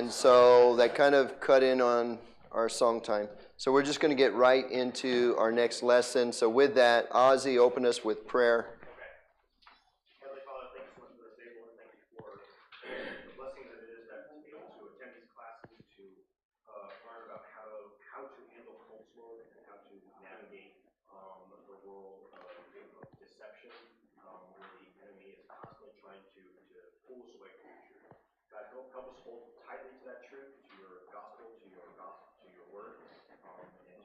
And so that kind of cut in on our song time. So we're just going to get right into our next lesson. So with that, Ozzy, open us with prayer. Heavenly Father, thank you so much for this table, and thank you for the blessing that it is that to be able to attend these classes, to learn about how to handle culture and how to navigate the world of deception, where the enemy is constantly trying to pull us away from the truth. God, help us hold tightly to that truth, to your gospel, to your word, and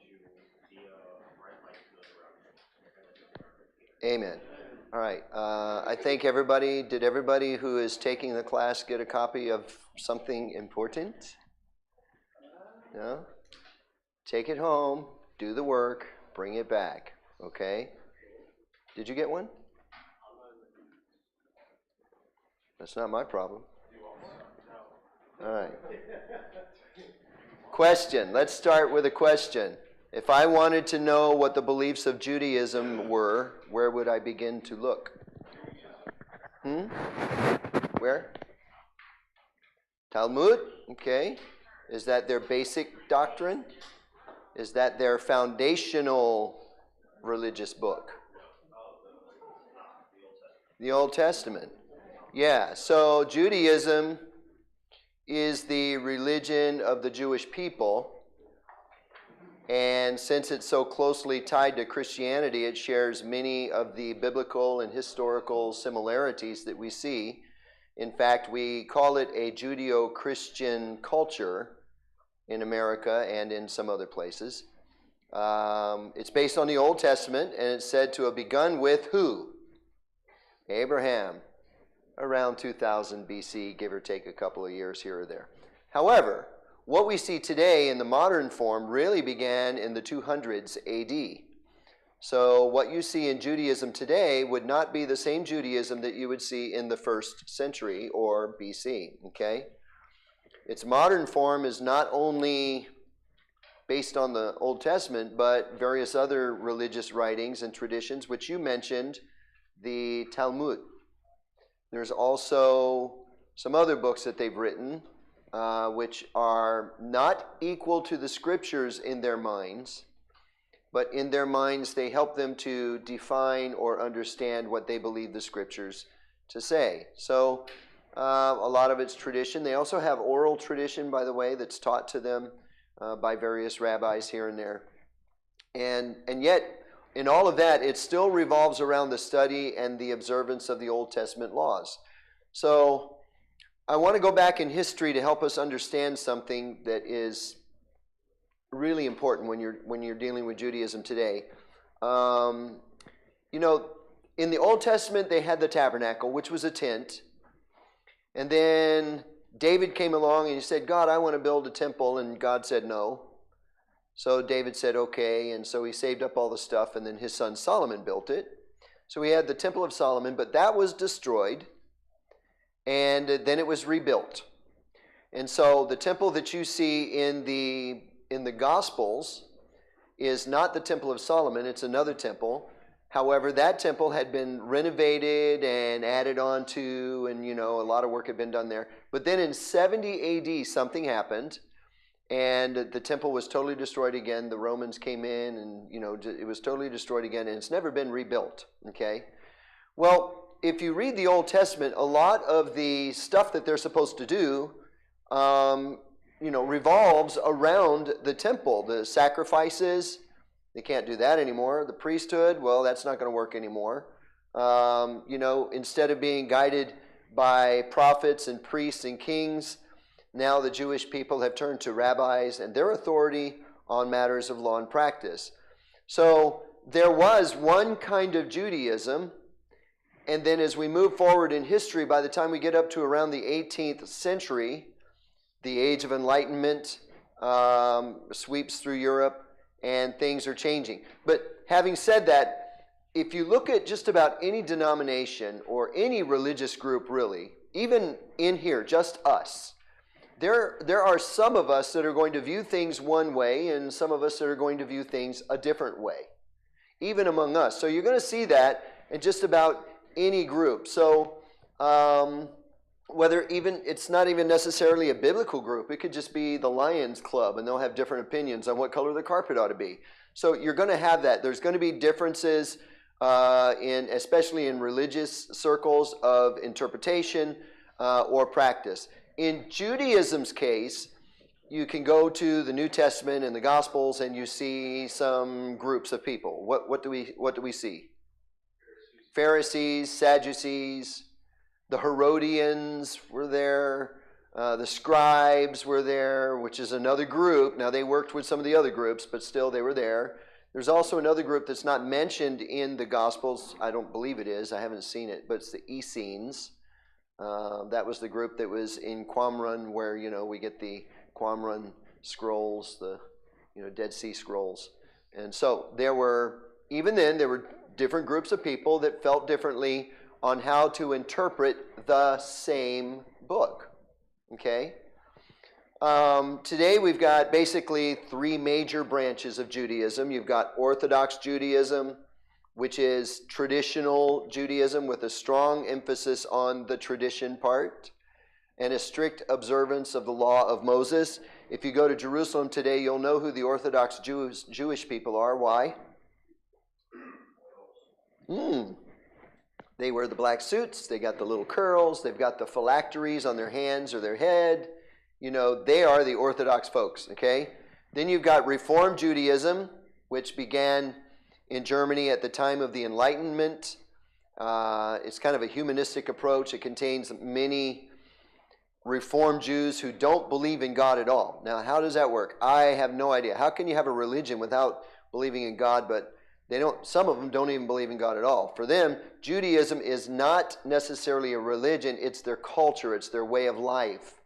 to be a bright light to those around us. Amen. All right. I think everybody, did everybody who is taking the class get a copy of something important? No? Take it home, do the work, bring it back. Okay? Did you get one? That's not my problem. All right. Question. Let's start with a question. If I wanted to know what the beliefs of Judaism were, where would I begin to look? Where? Talmud? Okay. Is that their basic doctrine? Is that their foundational religious book? The Old Testament. Yeah, so Judaism is the religion of the Jewish people. And since it's so closely tied to Christianity, it shares many of the biblical and historical similarities that we see. In fact, we call it a Judeo-Christian culture in America and in some other places. It's based on the Old Testament, and it's said to have begun with who? Abraham, around 2000 BC, give or take a couple of years here or there. However, what we see today in the modern form really began in the 200s AD. So what you see in Judaism today would not be the same Judaism that you would see in the 1st century or BC, okay? Its modern form is not only based on the Old Testament, but various other religious writings and traditions, which you mentioned, the Talmud. There's also some other books that they've written, which are not equal to the scriptures in their minds, but in their minds they help them to define or understand what they believe the scriptures to say. So a lot of it's tradition. They also have oral tradition, by the way, that's taught to them by various rabbis here and there. And yet, in all of that, it still revolves around the study and the observance of the Old Testament laws. So I want to go back in history to help us understand something that is really important when you're dealing with Judaism today. In the Old Testament, they had the tabernacle, which was a tent. And then David came along and he said, God, I want to build a temple. And God said no. So David said, okay. And so he saved up all the stuff. And then his son Solomon built it. So we had the Temple of Solomon, but that was destroyed. And then it was rebuilt. And so the temple that you see in the Gospels is not the Temple of Solomon. It's another temple. However, that temple had been renovated and added on to, and a lot of work had been done there. But then in 70 AD, something happened, and the temple was totally destroyed again. The Romans came in, and it was totally destroyed again, and it's never been rebuilt. Okay, well, if you read the Old Testament, a lot of the stuff that they're supposed to do, revolves around the temple. The sacrifices, they can't do that anymore. The priesthood, well, that's not going to work anymore. Instead of being guided by prophets and priests and kings, now the Jewish people have turned to rabbis and their authority on matters of law and practice. So there was one kind of Judaism, and then as we move forward in history, by the time we get up to around the 18th century, the Age of Enlightenment sweeps through Europe, and things are changing. But having said that, if you look at just about any denomination or any religious group really, even in here, just us, there are some of us that are going to view things one way and some of us that are going to view things a different way, even among us. So you're going to see that in just about any group. So whether even it's not even necessarily a biblical group. It could just be the Lions Club, and they'll have different opinions on what color the carpet ought to be. So you're going to have that. There's going to be differences especially in religious circles of interpretation or practice. In Judaism's case, you can go to the New Testament and the Gospels, and you see some groups of people. What do we see? Pharisees, Sadducees, the Herodians were there, the scribes were there, which is another group. Now they worked with some of the other groups, but still they were there. There's also another group that's not mentioned in the Gospels. I don't believe it is. I haven't seen it, but it's the Essenes. That was the group that was in Qumran, where we get the Qumran scrolls, the Dead Sea Scrolls. And so there were different groups of people that felt differently on how to interpret the same book. Okay? Today we've got basically three major branches of Judaism. You've got Orthodox Judaism, which is traditional Judaism with a strong emphasis on the tradition part and a strict observance of the law of Moses. If you go to Jerusalem today, you'll know who the Orthodox Jewish people are. Why? They wear the black suits. They got the little curls. They've got the phylacteries on their hands or their head. They are the Orthodox folks, okay? Then you've got Reform Judaism, which began in Germany at the time of the Enlightenment. It's kind of a humanistic approach. It contains many Reform Jews who don't believe in God at all. Now, how does that work? I have no idea. How can you have a religion without believing in God, but some of them don't even believe in God at all. For them, Judaism is not necessarily a religion. It's their culture. It's their way of life.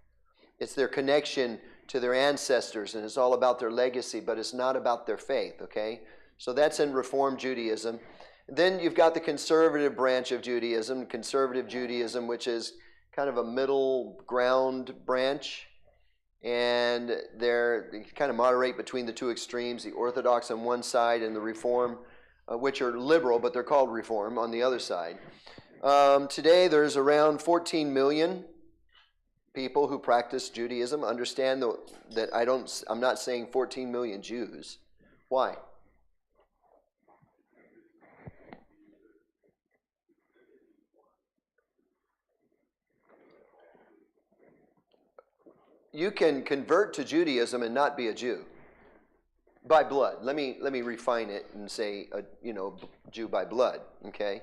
It's their connection to their ancestors, and it's all about their legacy, but it's not about their faith, okay? So that's in Reform Judaism. Then you've got the conservative branch of Judaism, Conservative Judaism, which is kind of a middle ground branch, and they kind of moderate between the two extremes, the Orthodox on one side and the Reform, which are liberal, but they're called Reform, on the other side. Today there's around 14 million people who practice Judaism. Understand that I'm not saying 14 million Jews. Why? You can convert to Judaism and not be a Jew by blood. Let me refine it and say Jew by blood. Okay,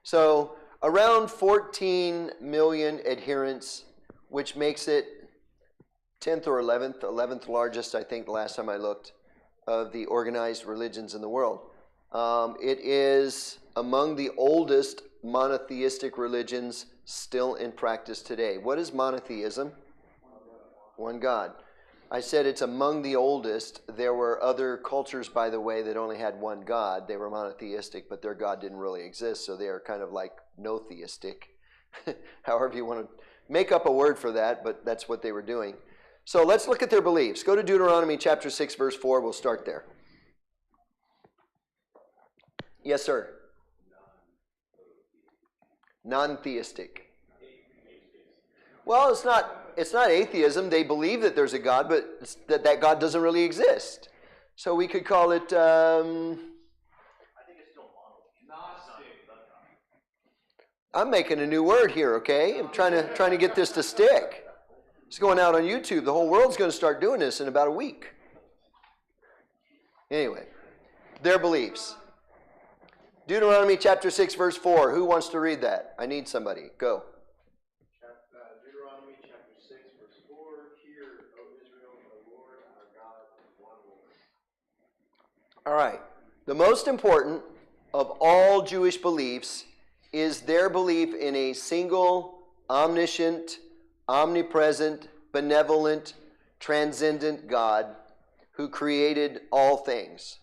so around 14 million adherents, which makes it 10th or 11th largest, I think, the last time I looked, of the organized religions in the world. It is among the oldest monotheistic religions still in practice today. What is monotheism? One God. I said it's among the oldest. There were other cultures, by the way, that only had one God. They were monotheistic, but their God didn't really exist, so they are kind of like no-theistic. However you want to make up a word for that, but that's what they were doing. So let's look at their beliefs. Go to Deuteronomy chapter 6, verse 4. We'll start there. Yes, sir. Non-theistic. Well, it's not atheism. They believe that there's a God, but that God doesn't really exist. So we could call it I think it's still monotheistic. I'm making a new word here, okay? I'm trying to get this to stick. It's going out on YouTube. The whole world's going to start doing this in about a week. Anyway, their beliefs. Deuteronomy chapter 6, verse 4. Who wants to read that? I need somebody. Go. Deuteronomy chapter 6, verse 4. Hear, O Israel, the Lord our God is one Lord. All right. The most important of all Jewish beliefs is their belief in a single, omniscient, omnipresent, benevolent, transcendent God who created all things.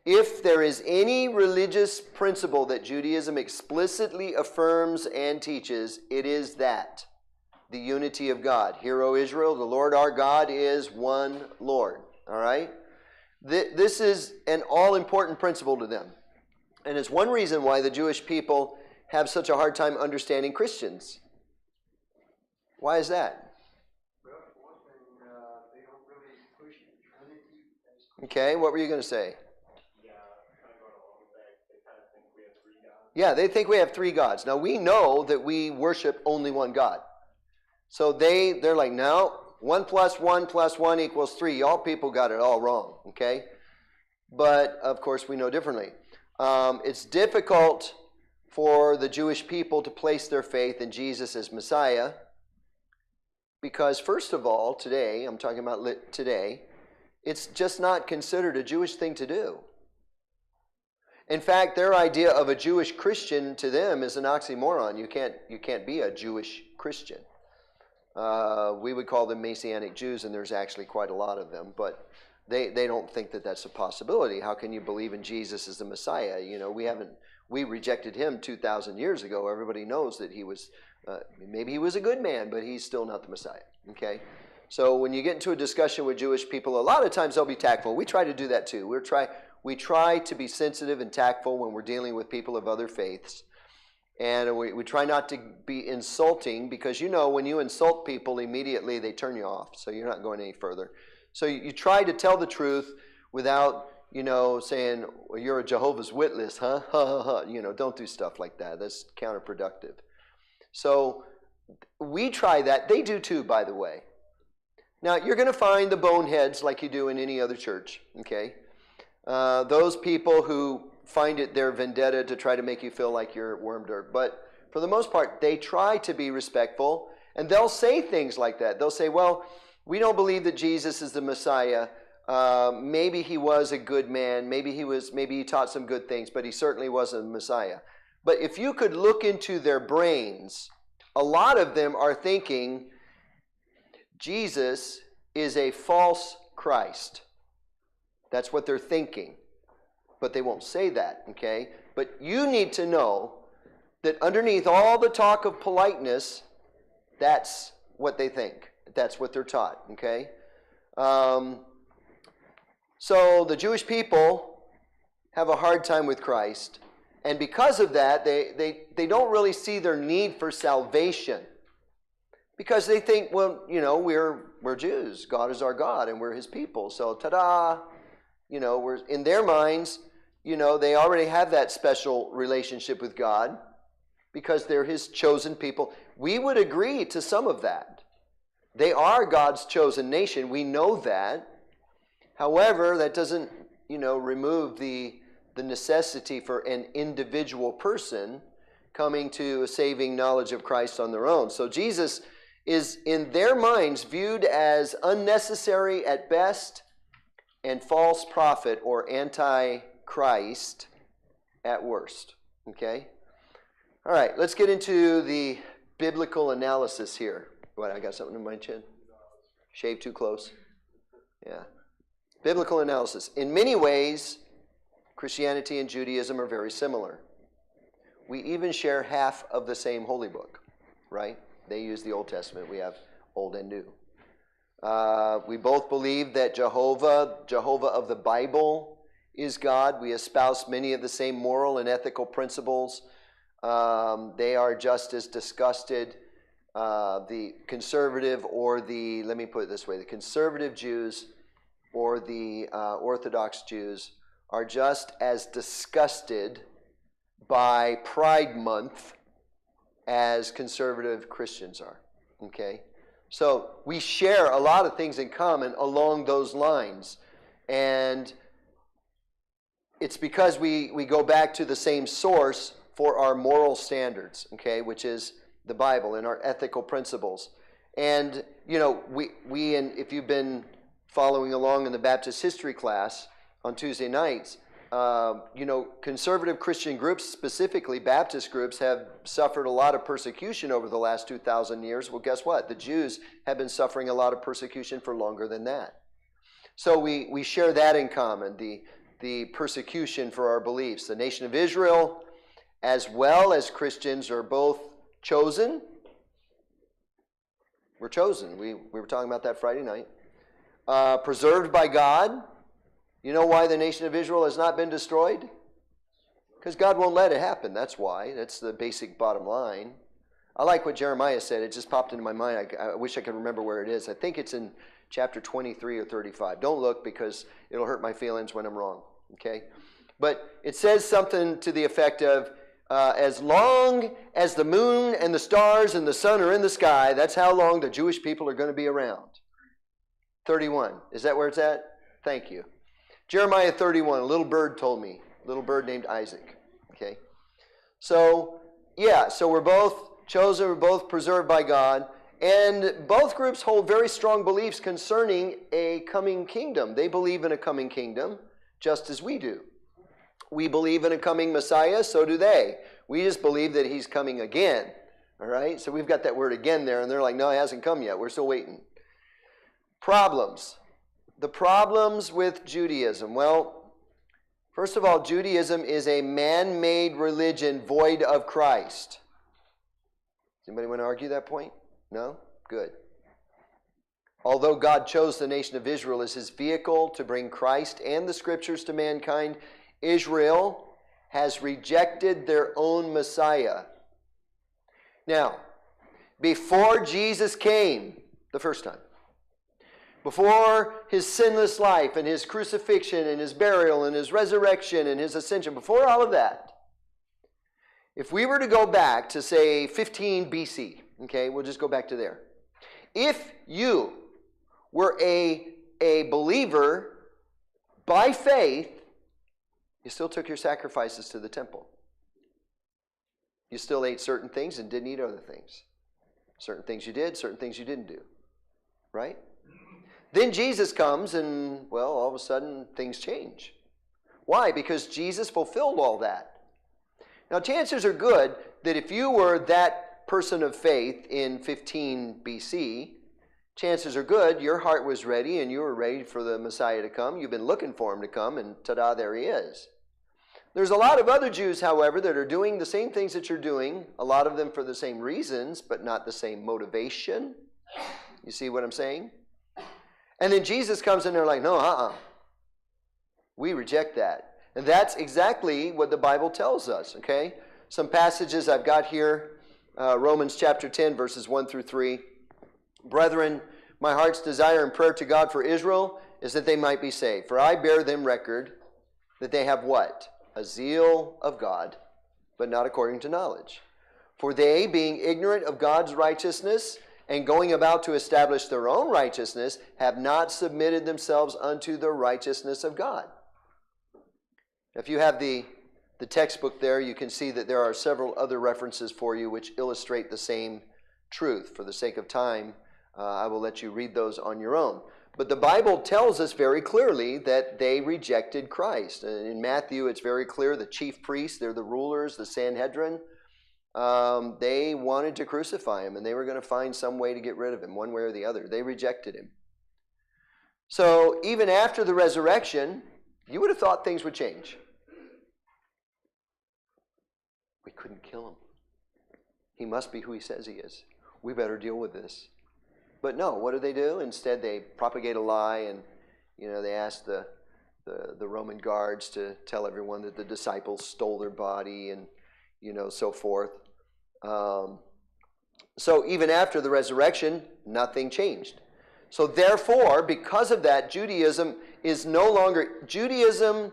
If there is any religious principle that Judaism explicitly affirms and teaches, it is that, the unity of God. Hear, O Israel, the Lord our God is one Lord. All right? This is an all-important principle to them. And it's one reason why the Jewish people have such a hard time understanding Christians. Why is that? Well, for one thing, they don't really push the Trinity. Okay, what were you going to say? Yeah, kind of going along with that, they kind of think we have three gods. Yeah, they think we have three gods. Now, we know that we worship only one God. So they're like, no, 1 + 1 + 1 = 3. Y'all people got it all wrong, okay? But, of course, we know differently. It's difficult for the Jewish people to place their faith in Jesus as Messiah because, first of all, today, I'm talking about today, it's just not considered a Jewish thing to do. In fact, their idea of a Jewish Christian to them is an oxymoron. You can't be a Jewish Christian. We would call them Messianic Jews, and there's actually quite a lot of them, but they don't think that that's a possibility. How can you believe in Jesus as the Messiah? You know, we rejected him 2,000 years ago. Everybody knows that he was, maybe he was a good man, but he's still not the Messiah, okay? So when you get into a discussion with Jewish people, a lot of times they'll be tactful. We try to do that too. We try to be sensitive and tactful when we're dealing with people of other faiths. And we try not to be insulting because, you know, when you insult people, immediately they turn you off. So you're not going any further. So you try to tell the truth without, you know, saying, well, you're a Jehovah's Witness, huh? Ha, ha, ha. You know, don't do stuff like that. That's counterproductive. So we try that. They do too, by the way. Now, you're going to find the boneheads like you do in any other church, okay? Those people who find it their vendetta to try to make you feel like you're worm dirt. But for the most part, they try to be respectful, and they'll say things like that. They'll say, well, we don't believe that Jesus is the Messiah. Maybe he was a good man. Maybe he taught some good things, but he certainly wasn't a Messiah. But if you could look into their brains, a lot of them are thinking Jesus is a false Christ. That's what they're thinking. But they won't say that, okay? But you need to know that underneath all the talk of politeness, that's what they think. That's what they're taught, okay? So the Jewish people have a hard time with Christ. And because of that, they don't really see their need for salvation. Because they think, well, you know, we're Jews. God is our God, and we're his people. So, ta-da! You know, we're in their minds, you know, they already have that special relationship with God because they're his chosen people. We would agree to some of that. They are God's chosen nation. We know that. However, that doesn't, you know, remove the necessity for an individual person coming to a saving knowledge of Christ on their own. So Jesus is, in their minds, viewed as unnecessary at best and false prophet or anti-Christ at worst. Okay? All right, let's get into the biblical analysis here. What, I got something in my chin? Shave too close? Yeah. Biblical analysis. In many ways, Christianity and Judaism are very similar. We even share half of the same holy book, right? They use the Old Testament. We have Old and New. We both believe that Jehovah of the Bible, is God. We espouse many of the same moral and ethical principles. They are just as disgusted. The conservative or the, let me put it this way, the conservative Jews or the Orthodox Jews are just as disgusted by Pride Month as conservative Christians are. Okay? So we share a lot of things in common along those lines. And it's because we go back to the same source for our moral standards, okay, which is the Bible and our ethical principles. And, you know, and if you've been following along in the Baptist history class on Tuesday nights, you know, conservative Christian groups, specifically Baptist groups, have suffered a lot of persecution over the last 2,000 years. Well, guess what? The Jews have been suffering a lot of persecution for longer than that. So we share that in common, the persecution for our beliefs. The nation of Israel, as well as Christians, are both chosen. We're chosen. We were talking about that Friday night. Preserved by God. You know why the nation of Israel has not been destroyed? Because God won't let it happen. That's why. That's the basic bottom line. I like what Jeremiah said. It just popped into my mind. I wish I could remember where it is. I think it's in chapter 23 or 35. Don't look because it'll hurt my feelings when I'm wrong. Okay? But it says something to the effect of, as long as the moon and the stars and the sun are in the sky, that's how long the Jewish people are going to be around. 31. Is that where it's at? Thank you. Jeremiah 31. A little bird told me. A little bird named Isaac. Okay? So, yeah. So we're both chosen. We're both preserved by God. And both groups hold very strong beliefs concerning a coming kingdom. They believe in a coming kingdom just as we do. We believe in a coming Messiah, so do they. We just believe that he's coming again. All right? So we've got that word again there, and they're like, no, it hasn't come yet. We're still waiting. Problems. The problems with Judaism. Well, first of all, Judaism is a man-made religion void of Christ. Does anybody want to argue that point? No? Good. Although God chose the nation of Israel as his vehicle to bring Christ and the scriptures to mankind, Israel has rejected their own Messiah. Now, before Jesus came the first time, before his sinless life and his crucifixion and his burial and his resurrection and his ascension, before all of that, if we were to go back to, say, 15 BC, okay, we'll just go back to there. If you were a believer by faith, you still took your sacrifices to the temple. You still ate certain things and didn't eat other things. Certain things you did, certain things you didn't do. Right? Then Jesus comes and, well, all of a sudden things change. Why? Because Jesus fulfilled all that. Now, chances are good that if you were that person of faith in 15 BC, chances are good your heart was ready and you were ready for the Messiah to come. You've been looking for him to come, and ta-da, there he is. There's a lot of other Jews, however, that are doing the same things that you're doing, a lot of them for the same reasons, but not the same motivation. You see what I'm saying? And then Jesus comes and they're like, no, we reject that. And that's exactly what the Bible tells us, okay? Some passages I've got here, Romans chapter 10, verses 1 through 3. Brethren, my heart's desire and prayer to God for Israel is that they might be saved. For I bear them record that they have what? A zeal of God, but not according to knowledge. For they, being ignorant of God's righteousness and going about to establish their own righteousness, have not submitted themselves unto the righteousness of God. If you have the textbook there, you can see that there are several other references for you which illustrate the same truth. For the sake of time, I will let you read those on your own. But the Bible tells us very clearly that they rejected Christ. In Matthew, it's very clear the chief priests, they're the rulers, the Sanhedrin, they wanted to crucify him, and they were going to find some way to get rid of him, one way or the other. They rejected him. So even after the resurrection, you would have thought things would change. We couldn't kill him. He must be who he says he is. We better deal with this. But no, what do? Instead, they propagate a lie, and they ask the Roman guards to tell everyone that the disciples stole their body, and so forth. So even after the resurrection, nothing changed. So therefore, because of that, Judaism is no longer Judaism.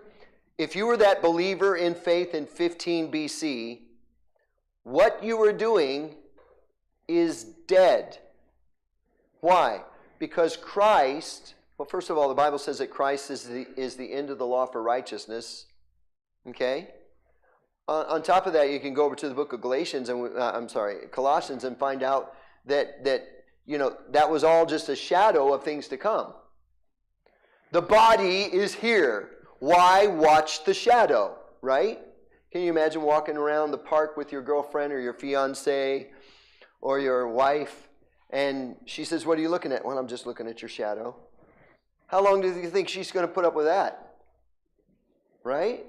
If you were that believer in faith in 15 BC, what you were doing is dead. Why? Because Christ, well, first of all, the Bible says that Christ is the end of the law for righteousness. Okay? On top of that, you can go over to the book of Colossians and find out that that was all just a shadow of things to come. The body is here. Why watch the shadow, right? Can you imagine walking around the park with your girlfriend or your fiance or your wife, and she says, what are you looking at? Well, I'm just looking at your shadow. How long do you think she's going to put up with that? Right?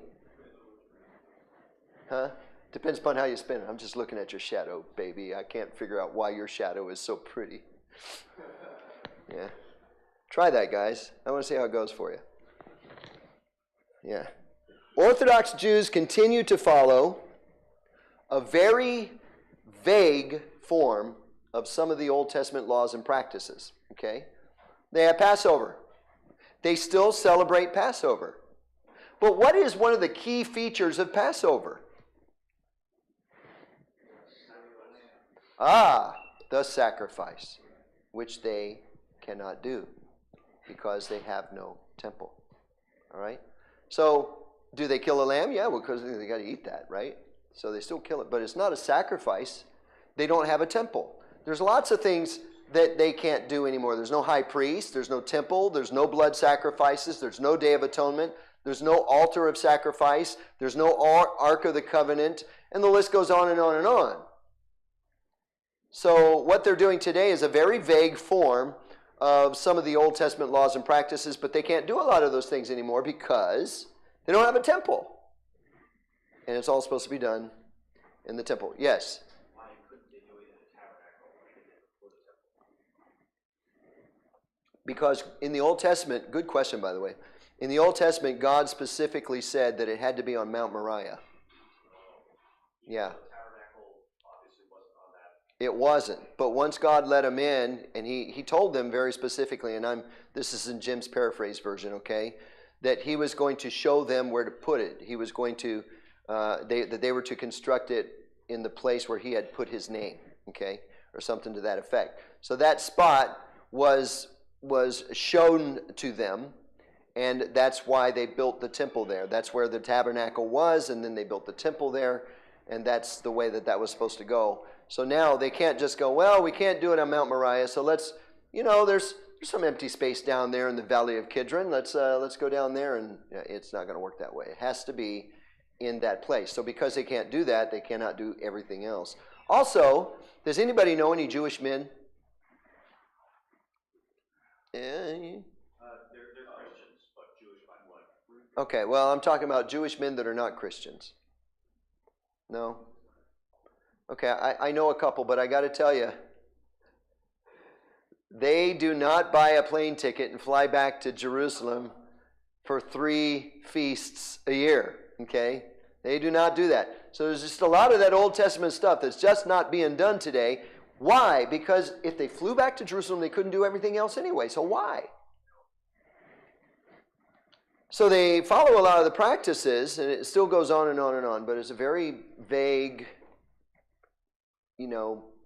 Huh? Depends upon how you spin it. I'm just looking at your shadow, baby. I can't figure out why your shadow is so pretty. Yeah. Try that, guys. I want to see how it goes for you. Yeah. Orthodox Jews continue to follow a very vague form of some of the Old Testament laws and practices. Okay? They have Passover. They still celebrate Passover. But what is one of the key features of Passover? The sacrifice, which they cannot do because they have no temple. All right? So, do they kill a lamb? Yeah, well, because they got to eat that, right? So they still kill it. But it's not a sacrifice. They don't have a temple. There's lots of things that they can't do anymore. There's no high priest. There's no temple. There's no blood sacrifices. There's no Day of Atonement. There's no altar of sacrifice. There's no Ark of the Covenant. And the list goes on and on and on. So what they're doing today is a very vague form of some of the Old Testament laws and practices, but they can't do a lot of those things anymore because they don't have a temple. And it's all supposed to be done in the temple. Yes? Why couldn't they do it in a tabernacle like they did before the temple? Because in the Old Testament, good question by the way, in the Old Testament, God specifically said that it had to be on Mount Moriah. Yeah. It wasn't. But once God let them in, and he told them very specifically, and this is in Jim's paraphrase version, okay, that he was going to show them where to put it. He was going to, that they were to construct it in the place where he had put his name, okay, or something to that effect. So that spot was shown to them, and that's why they built the temple there. That's where the tabernacle was, and then they built the temple there, and that's the way that was supposed to go. So now they can't just go, well, we can't do it on Mount Moriah, so let's, there's some empty space down there in the Valley of Kidron. Let's go down there, and it's not going to work that way. It has to be in that place. So because they can't do that, they cannot do everything else. Also, does anybody know any Jewish men? They're Christians, but Jewish by blood. Okay, well, I'm talking about Jewish men that are not Christians. No? Okay, I know a couple, but I got to tell you, they do not buy a plane ticket and fly back to Jerusalem for 3 feasts a year, okay? They do not do that. So there's just a lot of that Old Testament stuff that's just not being done today. Why? Because if they flew back to Jerusalem, they couldn't do everything else anyway, so why? So they follow a lot of the practices, and it still goes on and on and on, but it's a very vague,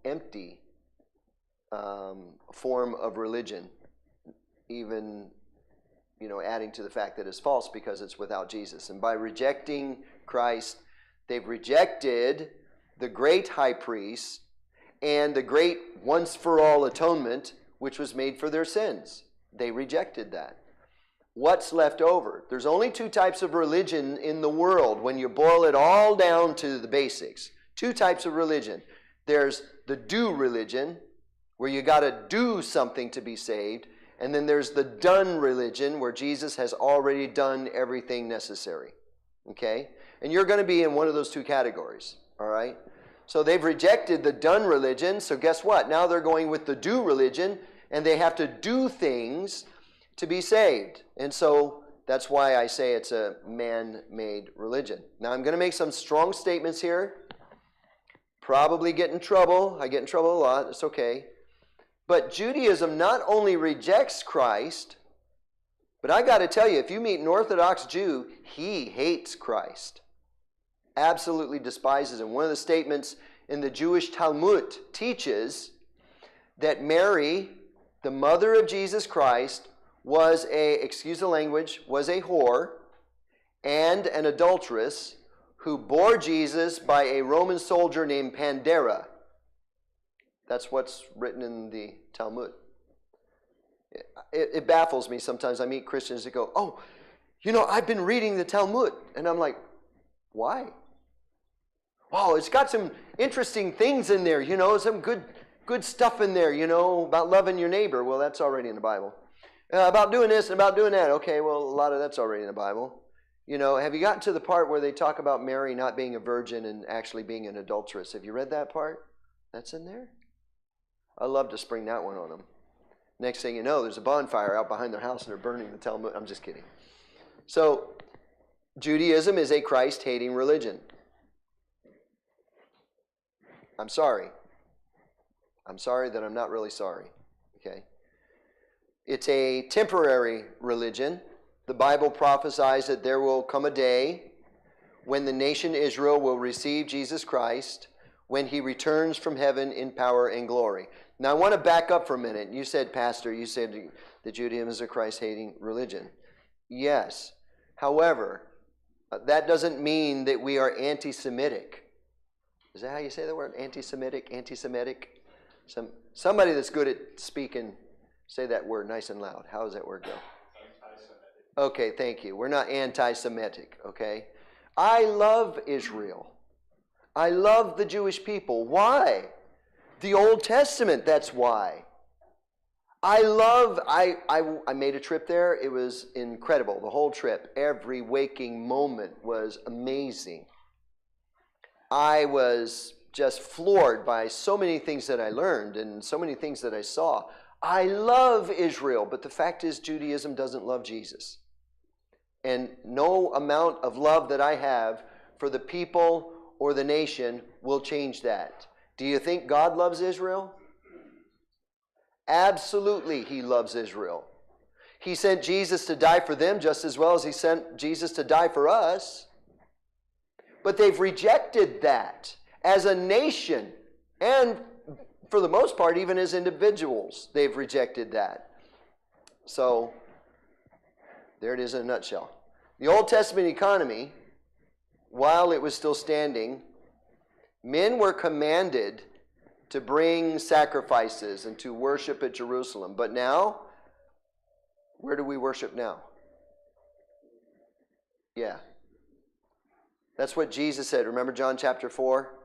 empty form of religion, even, adding to the fact that it's false because it's without Jesus. And by rejecting Christ, they've rejected the great high priest and the great once-for-all atonement, which was made for their sins. They rejected that. What's left over? There's only 2 types of religion in the world when you boil it all down to the basics. 2 types of religion. There's the do religion, where you got to do something to be saved. And then there's the done religion, where Jesus has already done everything necessary. Okay? And you're going to be in one of those 2 categories. All right? So they've rejected the done religion. So guess what? Now they're going with the do religion, and they have to do things to be saved. And so that's why I say it's a man-made religion. Now I'm going to make some strong statements here. Probably get in trouble. I get in trouble a lot. It's okay. But Judaism not only rejects Christ, but I got to tell you, if you meet an Orthodox Jew, he hates Christ. Absolutely despises him. One of the statements in the Jewish Talmud teaches that Mary, the mother of Jesus Christ, was excuse the language, was a whore and an adulteress who bore Jesus by a Roman soldier named Pandera. That's what's written in the Talmud. It baffles me sometimes. I meet Christians that go, oh, I've been reading the Talmud. And I'm like, why? Wow, it's got some interesting things in there, some good stuff in there, about loving your neighbor. Well, that's already in the Bible. About doing this and about doing that. Okay, well, a lot of that's already in the Bible. Have you gotten to the part where they talk about Mary not being a virgin and actually being an adulteress? Have you read that part? That's in there? I love to spring that one on them. Next thing you know, there's a bonfire out behind their house and they're burning the Talmud. I'm just kidding. So, Judaism is a Christ-hating religion. I'm sorry. I'm sorry that I'm not really sorry. Okay? It's a temporary religion. The Bible prophesies that there will come a day when the nation Israel will receive Jesus Christ when he returns from heaven in power and glory. Now I want to back up for a minute. You said, Pastor, you said that Judaism is a Christ-hating religion. Yes. However, that doesn't mean that we are anti-Semitic. Is that how you say the word? Anti-Semitic? Anti-Semitic? Somebody that's good at speaking, say that word nice and loud. How does that word go? Anti-Semitic. Okay, thank you. We're not anti-Semitic, okay? I love Israel. I love the Jewish people. Why? The Old Testament, that's why. I made a trip there. It was incredible, the whole trip. Every waking moment was amazing. I was just floored by so many things that I learned and so many things that I saw. I love Israel, but the fact is Judaism doesn't love Jesus. And no amount of love that I have for the people or the nation will change that. Do you think God loves Israel? Absolutely, he loves Israel. He sent Jesus to die for them just as well as he sent Jesus to die for us. But they've rejected that as a nation, and for the most part, even as individuals, they've rejected that. So, there it is in a nutshell. The Old Testament economy, while it was still standing, men were commanded to bring sacrifices and to worship at Jerusalem. But now, where do we worship now? Yeah. That's what Jesus said. Remember John chapter 4?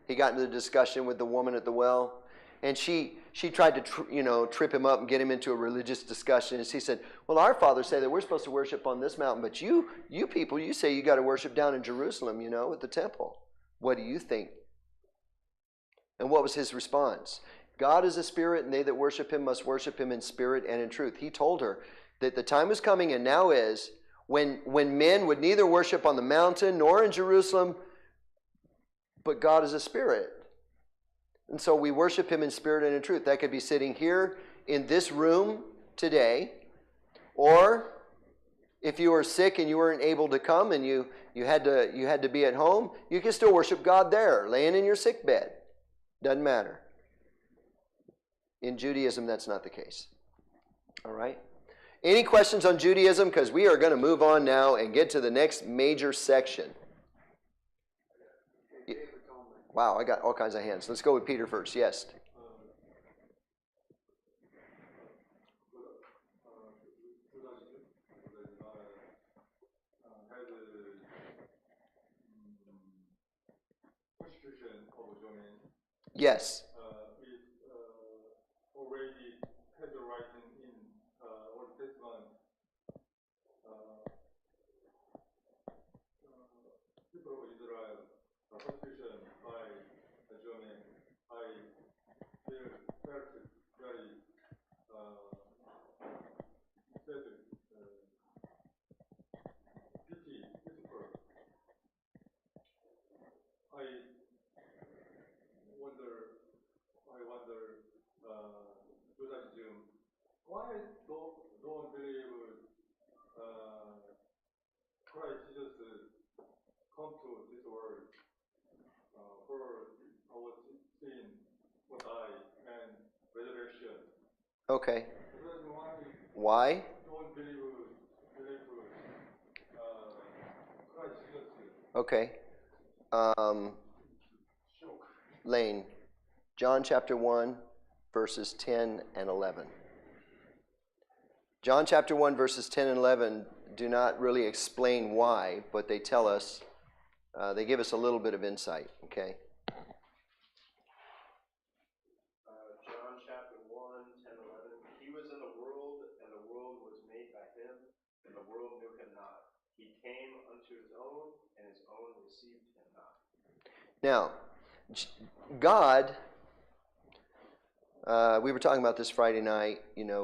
He got into the discussion with the woman at the well. And she tried to trip him up and get him into a religious discussion. And he said, well, our fathers say that we're supposed to worship on this mountain. But you people, you say you got to worship down in Jerusalem, at the temple. What do you think? And what was his response? God is a spirit, and they that worship him must worship him in spirit and in truth. He told her that the time was coming, and now is, when men would neither worship on the mountain nor in Jerusalem, but God is a spirit. And so we worship him in spirit and in truth. That could be sitting here in this room today, or if you were sick and you weren't able to come and you had to be at home, you can still worship God there, laying in your sick bed. Doesn't matter. In Judaism, that's not the case. All right? Any questions on Judaism? Because we are going to move on now and get to the next major section. Wow, I got all kinds of hands. Let's go with Peter first. Yes. Yes. Already had the writing in Old Testament. People of Israel, persecution by the German, I felt very pitiful. I wonder, Judaism, why don't believe Christ Jesus come to this world for our sin, for die, and resurrection? Okay. Why? Don't believe Christ Jesus. Okay. Lane, John chapter 1, verses 10 and 11. John chapter 1, verses 10 and 11 do not really explain why, but they tell us, they give us a little bit of insight, okay? John chapter 1, 10, 11. He was in the world, and the world was made by him, and the world knew him not. He came unto his own, and his own received him not. Now, God, we were talking about this Friday night,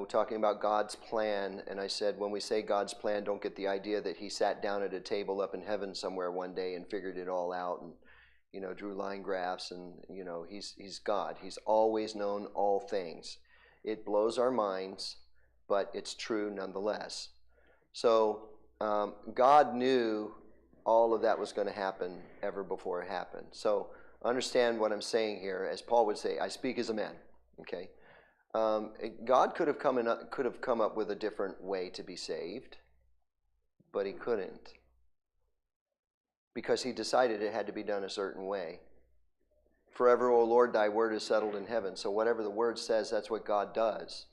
talking about God's plan, and I said when we say God's plan, don't get the idea that he sat down at a table up in heaven somewhere one day and figured it all out and, drew line graphs, and he's God. He's always known all things. It blows our minds, but it's true nonetheless. So God knew all of that was going to happen ever before it happened. So understand what I'm saying here. As Paul would say, I speak as a man. Okay, God could have come up with a different way to be saved, but he couldn't, because he decided it had to be done a certain way. Forever, O Lord, thy word is settled in heaven. So whatever the word says, that's what God does.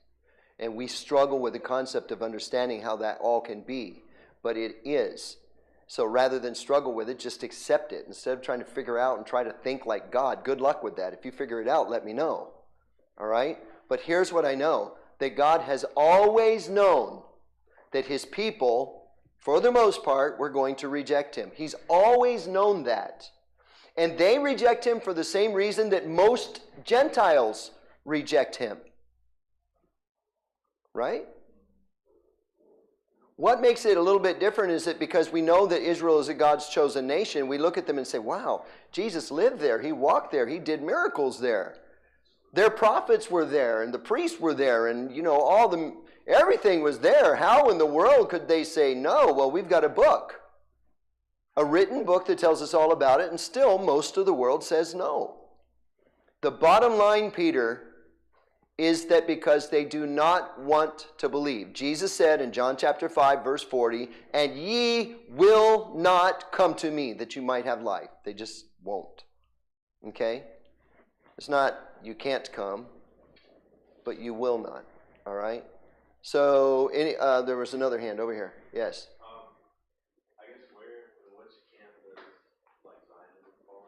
And we struggle with the concept of understanding how that all can be, but it is. So rather than struggle with it, just accept it. Instead of trying to figure out and try to think like God, good luck with that. If you figure it out, let me know. All right? But here's what I know, that God has always known that his people, for the most part, were going to reject him. He's always known that. And they reject him for the same reason that most Gentiles reject him. Right? What makes it a little bit different is that because we know that Israel is a God's chosen nation, we look at them and say, wow, Jesus lived there, he walked there, he did miracles there. Their prophets were there, and the priests were there, and everything was there. How in the world could they say no? Well, we've got a book. A written book that tells us all about it, and still most of the world says no. The bottom line, Peter, is that because they do not want to believe. Jesus said in John chapter 5, verse 40, and ye will not come to me that you might have life. They just won't. Okay? It's not you can't come, but you will not. All right? So there was another hand over here. Yes? I guess which camp does Zionism fall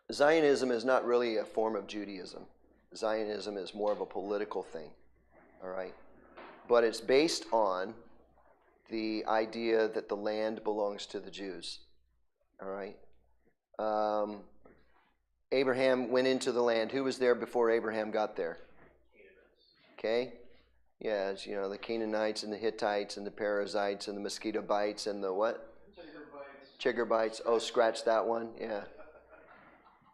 into? Zionism is not really a form of Judaism. Zionism is more of a political thing. All right? But it's based on the idea that the land belongs to the Jews. All right? Abraham went into the land. Who was there before Abraham got there? Okay? Yeah, it's, the Canaanites and the Hittites and the Perizzites and the mosquito bites and the what? Chigger bites. Oh, scratch that one. Yeah.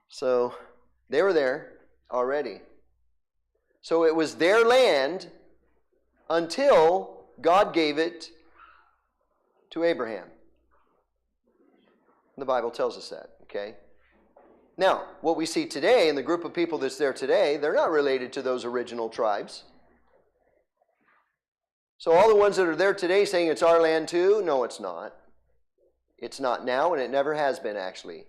So they were there already. So it was their land until God gave it to Abraham. The Bible tells us that, okay? Now, what we see today in the group of people that's there today, they're not related to those original tribes. So all the ones that are there today saying it's our land too, no, it's not. It's not now, and it never has been, actually.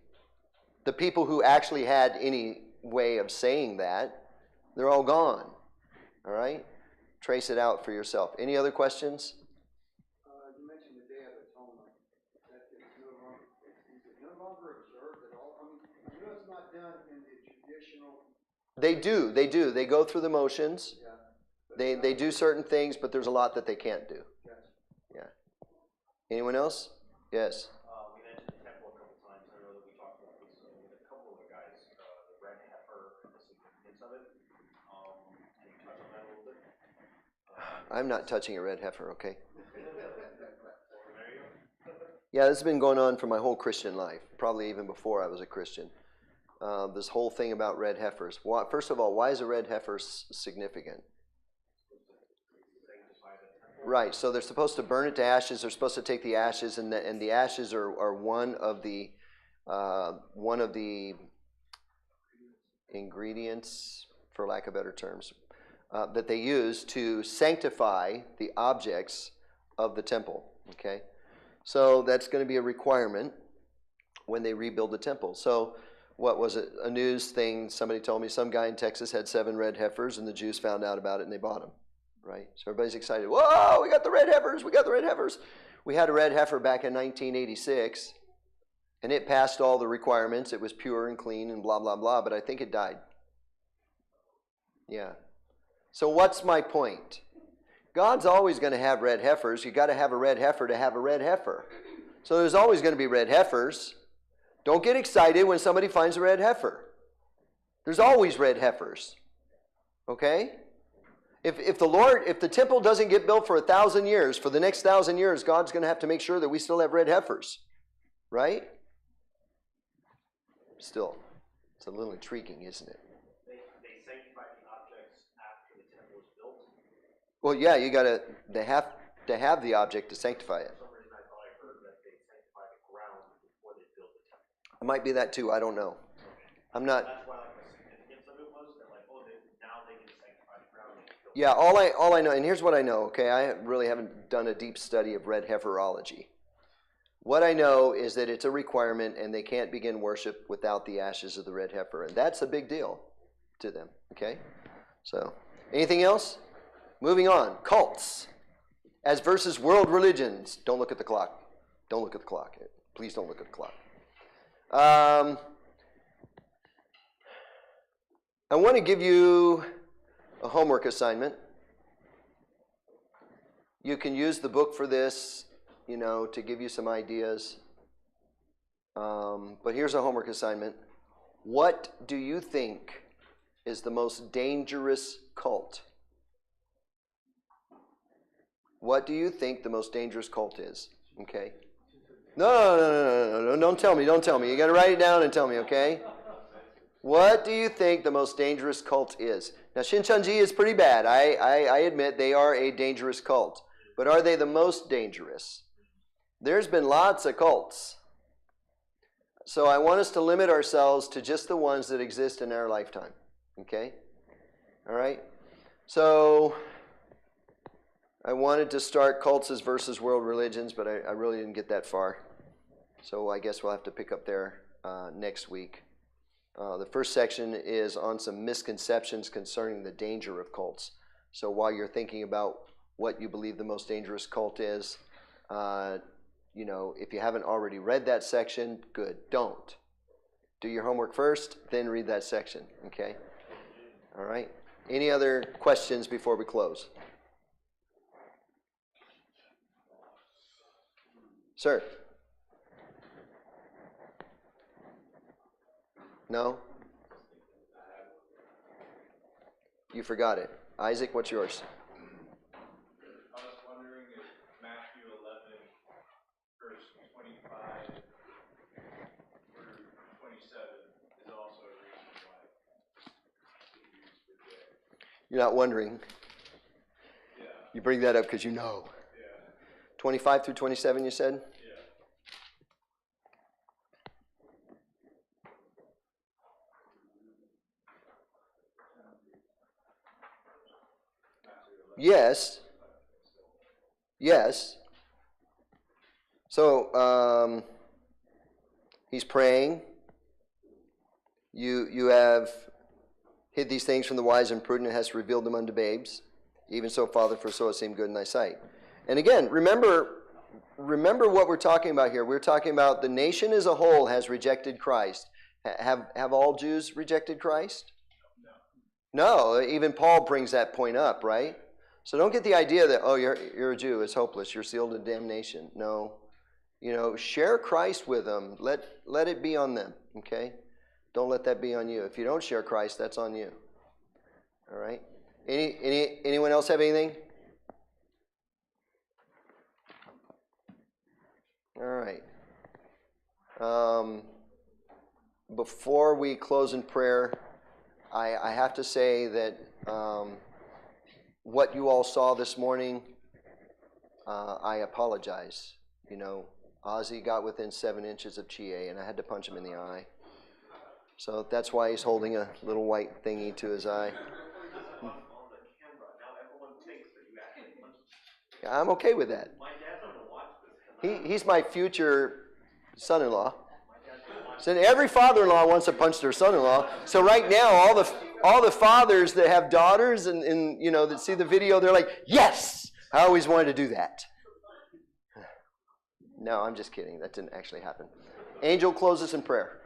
The people who actually had any way of saying that, they're all gone. All right? Trace it out for yourself. Any other questions? You mentioned the Day of Atonement. That is no longer observed at all. I know it's not done in the traditional. They do. They go through the motions. Yeah. They do certain things, but there's a lot that they can't do. Yes. Yeah. Anyone else? Yes. We mentioned the temple a couple times. I know that we talked about this with a couple of the guys, the red heifer and the significance of it. Can you touch on that a little bit? I'm not touching a red heifer, okay? There you go. Yeah, this has been going on for my whole Christian life, probably even before I was a Christian. This whole thing about red heifers. First of all, why is a red heifer significant? Right, so they're supposed to burn it to ashes. They're supposed to take the ashes, and the ashes are one of the ingredients, for lack of better terms, that they use to sanctify the objects of the temple. Okay, so that's going to be a requirement when they rebuild the temple. So what was it? A news thing, somebody told me some guy in Texas had 7 red heifers, and the Jews found out about it and they bought them. Right? So everybody's excited. Whoa, we got the red heifers. We got the red heifers. We had a red heifer back in 1986, and it passed all the requirements. It was pure and clean and blah, blah, blah, but I think it died. Yeah. So what's my point? God's always going to have red heifers. You got to have a red heifer to have a red heifer. So there's always going to be red heifers. Don't get excited when somebody finds a red heifer. There's always red heifers. Okay? If the temple doesn't get built for 1,000 years, for the next 1,000 years, God's going to have to make sure that we still have red heifers. Right? Still. It's a little intriguing, isn't it? They sanctified the objects after the temple was built. Well, yeah, they have to have the object to sanctify it. For some reason, I thought I heard that they sanctified the ground before they built the temple. It might be that too. I don't know. I'm not. That's why, like, the significance of it was that, like, oh, now they can sanctify the ground. Yeah, all I know, and here's what I know. Okay, I really haven't done a deep study of red heiferology. What I know is that it's a requirement, and they can't begin worship without the ashes of the red heifer, and that's a big deal to them. Okay, so anything else? Moving on. Cults as versus world religions. Don't look at the clock. Don't look at the clock. Please don't look at the clock. I want to give you a homework assignment. You can use the book for this, to give you some ideas. But here's a homework assignment. What do you think is the most dangerous cult? What do you think the most dangerous cult is? Okay. No. Don't tell me. You got to write it down and tell me, okay? What do you think the most dangerous cult is? Now, Shincheonji is pretty bad. I admit they are a dangerous cult. But are they the most dangerous? There's been lots of cults. So I want us to limit ourselves to just the ones that exist in our lifetime. Okay? All right? So I wanted to start cults as versus world religions, but I really didn't get that far. So I guess we'll have to pick up there next week. The first section is on some misconceptions concerning the danger of cults. So while you're thinking about what you believe the most dangerous cult is, if you haven't already read that section, good. Don't. Do your homework first, then read that section. Okay? All right? Any other questions before we close? Sir? No? You forgot it. Isaac, what's yours? I was wondering if Matthew 11, verse 25 through 27 is also a reason why it's used for day. You're not wondering. Yeah. You bring that up because you know. Yeah. 25 through 27, you said? Yeah. Yes. Yes. So he's praying. You have hid these things from the wise and prudent and hast revealed them unto babes. Even so, Father, for so it seemed good in thy sight. And again, remember what we're talking about here. We're talking about the nation as a whole has rejected Christ. Have all Jews rejected Christ? No. Even Paul brings that point up, right? So don't get the idea that, oh, you're a Jew, it's hopeless, you're sealed to damnation. No. Share Christ with them. Let it be on them, okay? Don't let that be on you. If you don't share Christ, that's on you. All right? Anyone else have anything? All right. Before we close in prayer, I have to say that what you all saw this morning, I apologize. Ozzy got within 7 inches of Chie, and I had to punch him in the eye. So that's why he's holding a little white thingy to his eye. On the camera, now everyone thinks that you actually punched him. Yeah, I'm okay with that. My dad's going to watch this. He's my future son-in-law. So every father-in-law wants to punch their son-in-law. So right now, all the fathers that have daughters and that see the video, they're like, yes, I always wanted to do that. No, I'm just kidding. That didn't actually happen. Angel, close us in prayer.